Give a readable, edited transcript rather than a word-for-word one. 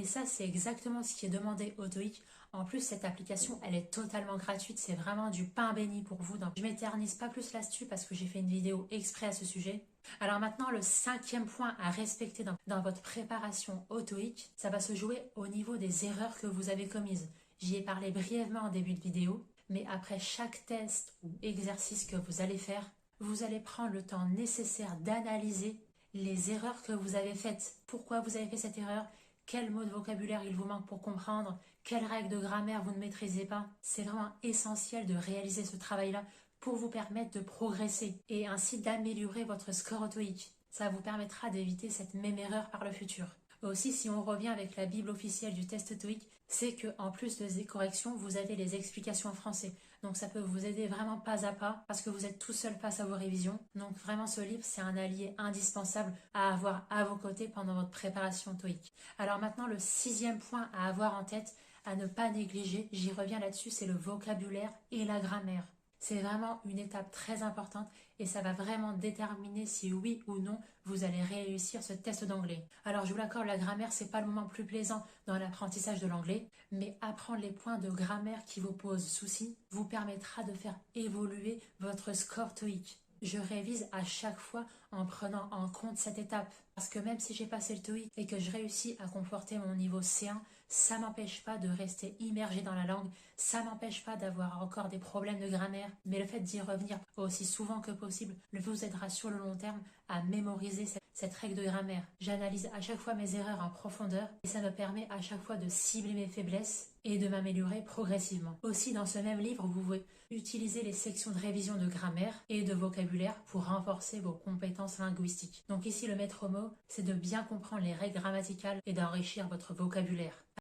Et ça, c'est exactement ce qui est demandé au TOEIC. En plus, cette application, elle est totalement gratuite. C'est vraiment du pain béni pour vous. Donc, je m'éternise pas plus là-dessus parce que j'ai fait une vidéo exprès à ce sujet. Alors maintenant, le 5e point à respecter dans votre préparation au TOEIC, ça va se jouer au niveau des erreurs que vous avez commises. J'y ai parlé brièvement en début de vidéo, mais après chaque test ou exercice que vous allez faire, vous allez prendre le temps nécessaire d'analyser les erreurs que vous avez faites. Pourquoi vous avez fait cette erreur? Quel mot de vocabulaire il vous manque pour comprendre? Quelles règles de grammaire vous ne maîtrisez pas? C'est vraiment essentiel de réaliser ce travail-là pour vous permettre de progresser et ainsi d'améliorer votre score au TOEIC. Ça vous permettra d'éviter cette même erreur par le futur. Aussi, si on revient avec la Bible officielle du test TOEIC, c'est qu'en plus de ces corrections, vous avez les explications en français. Donc ça peut vous aider vraiment pas à pas parce que vous êtes tout seul face à vos révisions. Donc vraiment ce livre, c'est un allié indispensable à avoir à vos côtés pendant votre préparation TOEIC. Alors maintenant, le 6e point à avoir en tête, à ne pas négliger, j'y reviens là-dessus, c'est le vocabulaire et la grammaire. C'est vraiment une étape très importante et ça va vraiment déterminer si oui ou non vous allez réussir ce test d'anglais. Alors je vous l'accorde, la grammaire c'est pas le moment plus plaisant dans l'apprentissage de l'anglais, mais apprendre les points de grammaire qui vous posent souci vous permettra de faire évoluer votre score TOEIC. Je révise à chaque fois en prenant en compte cette étape. Parce que même si j'ai passé le TOEIC et que je réussis à conforter mon niveau C1, ça m'empêche pas de rester immergé dans la langue, ça m'empêche pas d'avoir encore des problèmes de grammaire, mais le fait d'y revenir aussi souvent que possible vous aidera sur le long terme à mémoriser cette règle de grammaire. J'analyse à chaque fois mes erreurs en profondeur et ça me permet à chaque fois de cibler mes faiblesses et de m'améliorer progressivement. Aussi, dans ce même livre, vous pouvez utiliser les sections de révision de grammaire et de vocabulaire pour renforcer vos compétences linguistiques. Donc ici, le maître mot, c'est de bien comprendre les règles grammaticales et d'enrichir votre vocabulaire.